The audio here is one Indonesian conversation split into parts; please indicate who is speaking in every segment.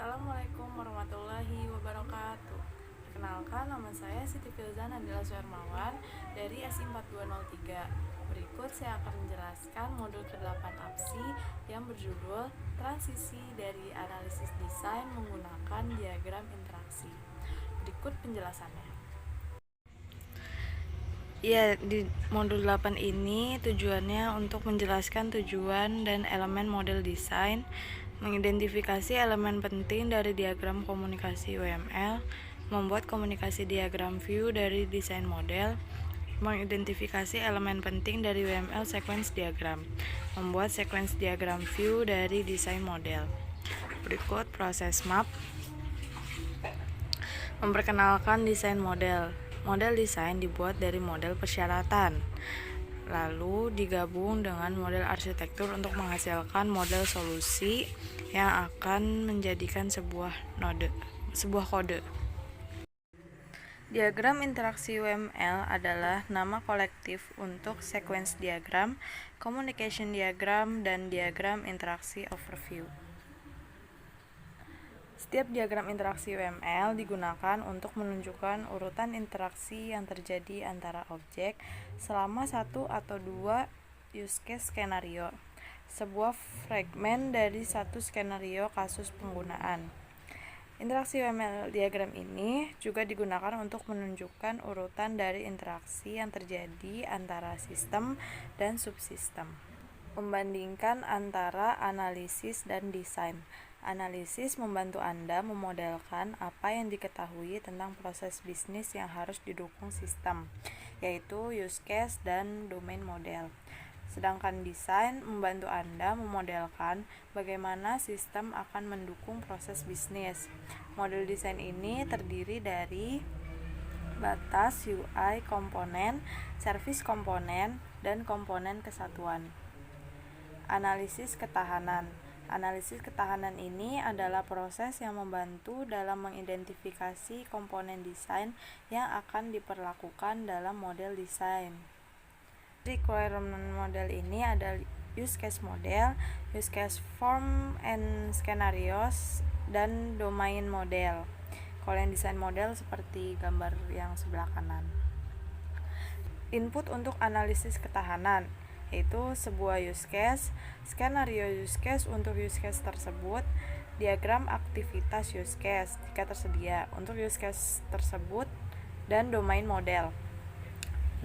Speaker 1: Assalamualaikum warahmatullahi wabarakatuh. Perkenalkan, nama saya Siti Filzan Andila Suhermawan dari SI 4203. Berikut saya akan menjelaskan modul ke-8 APSI yang berjudul Transisi dari Analisis Desain Menggunakan Diagram Interaksi. Berikut penjelasannya. Ya, di modul 8 ini tujuannya untuk menjelaskan tujuan dan elemen model desain, mengidentifikasi elemen penting dari diagram komunikasi UML, membuat komunikasi diagram view dari desain model, mengidentifikasi elemen penting dari UML sequence diagram, membuat sequence diagram view dari desain model. Berikut proses map. Memperkenalkan desain model. Model desain dibuat dari model persyaratan, lalu digabung dengan model arsitektur untuk menghasilkan model solusi yang akan menjadikan sebuah kode. Diagram interaksi UML adalah nama kolektif untuk sequence diagram, communication diagram, dan diagram interaksi overview. Setiap diagram interaksi UML digunakan untuk menunjukkan urutan interaksi yang terjadi antara objek selama satu atau dua use case skenario, sebuah fragmen dari satu skenario kasus penggunaan. Interaksi UML diagram ini juga digunakan untuk menunjukkan urutan dari interaksi yang terjadi antara sistem dan subsistem. Membandingkan antara analisis dan desain. Analisis membantu Anda memodelkan apa yang diketahui tentang proses bisnis yang harus didukung sistem, yaitu use case dan domain model. Sedangkan desain membantu Anda memodelkan bagaimana sistem akan mendukung proses bisnis. Model desain ini terdiri dari batas, UI, komponen, service komponen, dan komponen kesatuan. Analisis ketahanan. Analisis ketahanan ini adalah proses yang membantu dalam mengidentifikasi komponen desain yang akan diperlakukan dalam model desain. Requirement model ini ada use case model, use case form and scenarios, dan domain model. Kalau yang desain model seperti gambar yang sebelah kanan. Input untuk analisis ketahanan yaitu sebuah use case, skenario use case untuk use case tersebut, diagram aktivitas use case jika tersedia untuk use case tersebut, dan domain model.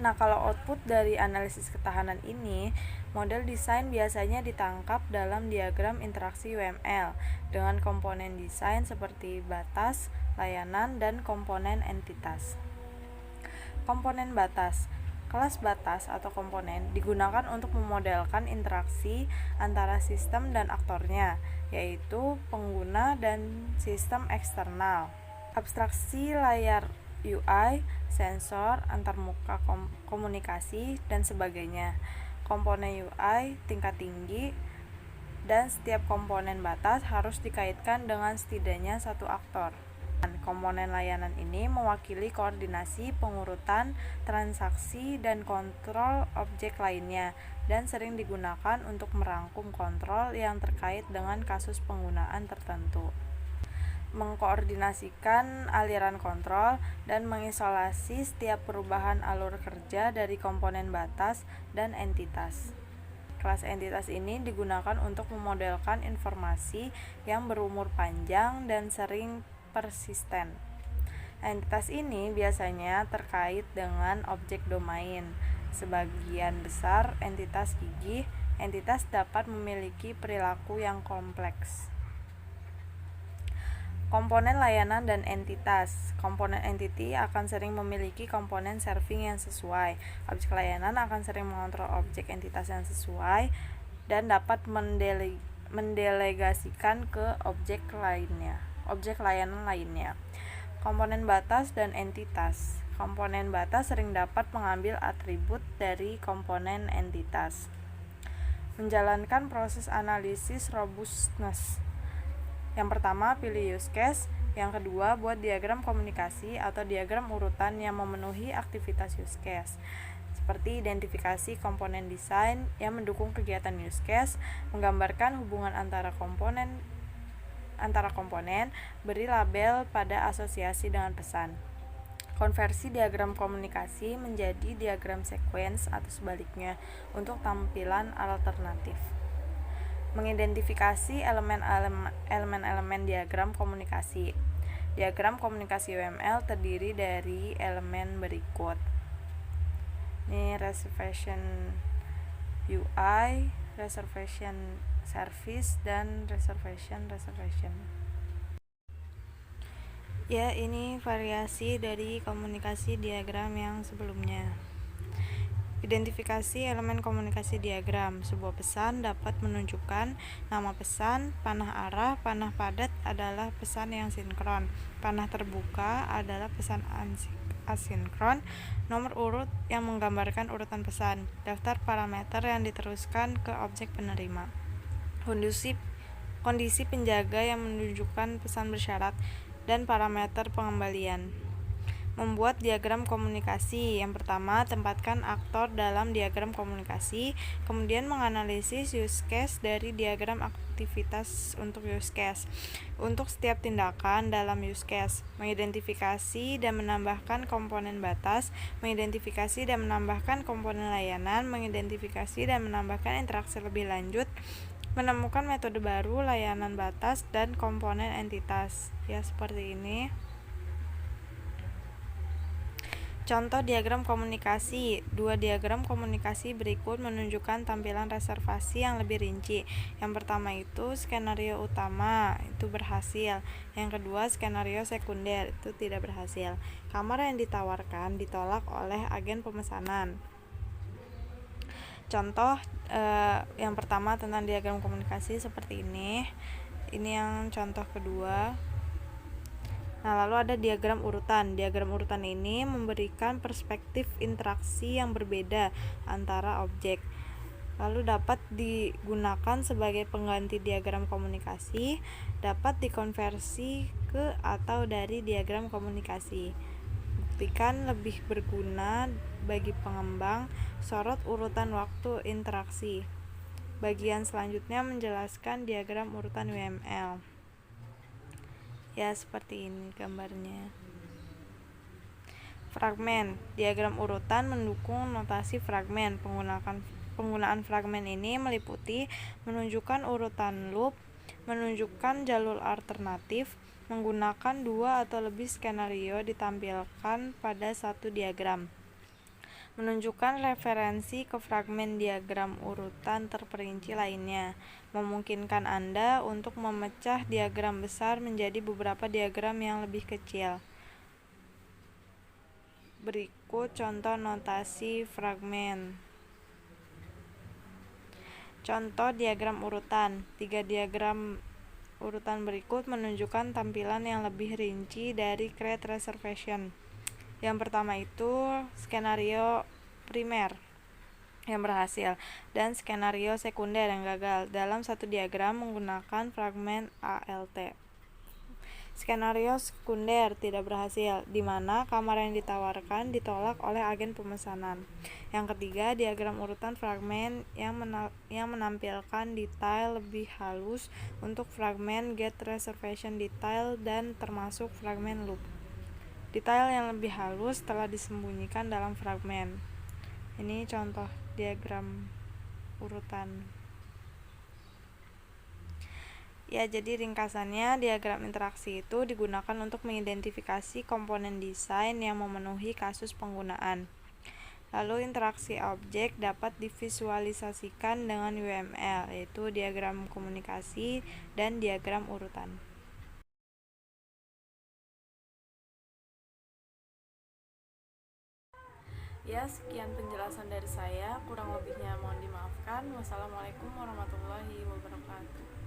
Speaker 1: Nah, kalau output dari analisis ketahanan ini, model desain biasanya ditangkap dalam diagram interaksi UML dengan komponen desain seperti batas, layanan, dan komponen entitas. Komponen batas. Kelas batas atau komponen digunakan untuk memodelkan interaksi antara sistem dan aktornya, yaitu pengguna dan sistem eksternal. Abstraksi layar UI, sensor, antarmuka komunikasi, dan sebagainya. Komponen UI tingkat tinggi, dan setiap komponen batas harus dikaitkan dengan setidaknya satu aktor. Komponen layanan ini mewakili koordinasi pengurutan, transaksi, dan kontrol objek lainnya, dan sering digunakan untuk merangkum kontrol yang terkait dengan kasus penggunaan tertentu. Mengkoordinasikan aliran kontrol dan mengisolasi setiap perubahan alur kerja dari komponen batas dan entitas. Kelas entitas ini digunakan untuk memodelkan informasi yang berumur panjang dan sering persisten. Entitas ini biasanya terkait dengan objek domain. Sebagian besar entitas gigih, entitas dapat memiliki perilaku yang kompleks. Komponen layanan dan entitas. Komponen entity akan sering memiliki komponen serving yang sesuai. Objek layanan akan sering mengontrol objek entitas yang sesuai dan dapat mendelegasikan ke objek layanan lainnya. Komponen batas dan entitas. Komponen batas sering dapat mengambil atribut dari komponen entitas. Menjalankan proses analisis robustness. Yang pertama, pilih use case. Yang kedua, buat diagram komunikasi atau diagram urutan yang memenuhi aktivitas use case. Seperti identifikasi komponen desain yang mendukung kegiatan use case, menggambarkan hubungan antara komponen antara komponen, beri label pada asosiasi dengan pesan. Konversi diagram komunikasi menjadi diagram sequence atau sebaliknya untuk tampilan alternatif. Mengidentifikasi elemen-elemen diagram komunikasi. Diagram komunikasi UML terdiri dari elemen berikut. Ini reservation UI, reservation service, dan reservation. Ya, ini variasi dari komunikasi diagram yang sebelumnya. Identifikasi elemen komunikasi diagram. Sebuah pesan dapat menunjukkan nama pesan. Panah arah, panah padat adalah pesan yang sinkron. Panah terbuka adalah pesan asinkron. Nomor urut yang menggambarkan urutan pesan. Daftar parameter yang diteruskan ke objek penerima. Kondisi penjaga yang menunjukkan pesan bersyarat dan parameter pengembalian. Membuat diagram komunikasi. Yang pertama, tempatkan aktor dalam diagram komunikasi, kemudian menganalisis use case dari diagram aktivitas untuk use case. Untuk setiap tindakan dalam use case, mengidentifikasi dan menambahkan komponen batas, mengidentifikasi dan menambahkan komponen layanan, mengidentifikasi dan menambahkan interaksi lebih lanjut, menemukan metode baru, layanan batas, dan komponen entitas. Ya, seperti ini. Contoh diagram komunikasi. Dua diagram komunikasi berikut menunjukkan tampilan reservasi yang lebih rinci. Yang pertama itu skenario utama, itu berhasil. Yang kedua skenario sekunder, itu tidak berhasil. Kamar yang ditawarkan ditolak oleh agen pemesanan. Contoh yang pertama tentang diagram komunikasi seperti ini. Ini yang contoh kedua. Nah, lalu ada diagram urutan. Diagram urutan ini memberikan perspektif interaksi yang berbeda antara objek. Lalu dapat digunakan sebagai pengganti diagram komunikasi, dapat dikonversi ke atau dari diagram komunikasi. Buktikan lebih berguna bagi pengembang. Sorot urutan waktu interaksi. Bagian selanjutnya menjelaskan diagram urutan UML. Ya, seperti ini gambarnya. Fragmen. Diagram urutan mendukung notasi fragmen. Penggunaan fragmen ini meliputi menunjukkan urutan loop, menunjukkan jalur alternatif, menggunakan dua atau lebih skenario ditampilkan pada satu diagram, menunjukkan referensi ke fragmen diagram urutan terperinci lainnya, memungkinkan Anda untuk memecah diagram besar menjadi beberapa diagram yang lebih kecil. Berikut contoh notasi fragmen. Contoh diagram urutan. 3 diagram urutan berikut menunjukkan tampilan yang lebih rinci dari create reservation. Yang pertama itu skenario primer yang berhasil dan skenario sekunder yang gagal dalam satu diagram menggunakan fragmen ALT. Skenario sekunder tidak berhasil, di mana kamar yang ditawarkan ditolak oleh agen pemesanan. Yang ketiga, diagram urutan fragmen yang menampilkan detail lebih halus untuk fragmen get reservation detail dan termasuk fragmen loop. Detail yang lebih halus telah disembunyikan dalam fragmen. Ini contoh diagram urutan. Ya, jadi ringkasannya diagram interaksi itu digunakan untuk mengidentifikasi komponen desain yang memenuhi kasus penggunaan. Lalu interaksi objek dapat divisualisasikan dengan UML, yaitu diagram komunikasi dan diagram urutan. Ya, sekian penjelasan dari saya, kurang lebihnya mohon dimaafkan. Wassalamualaikum warahmatullahi wabarakatuh.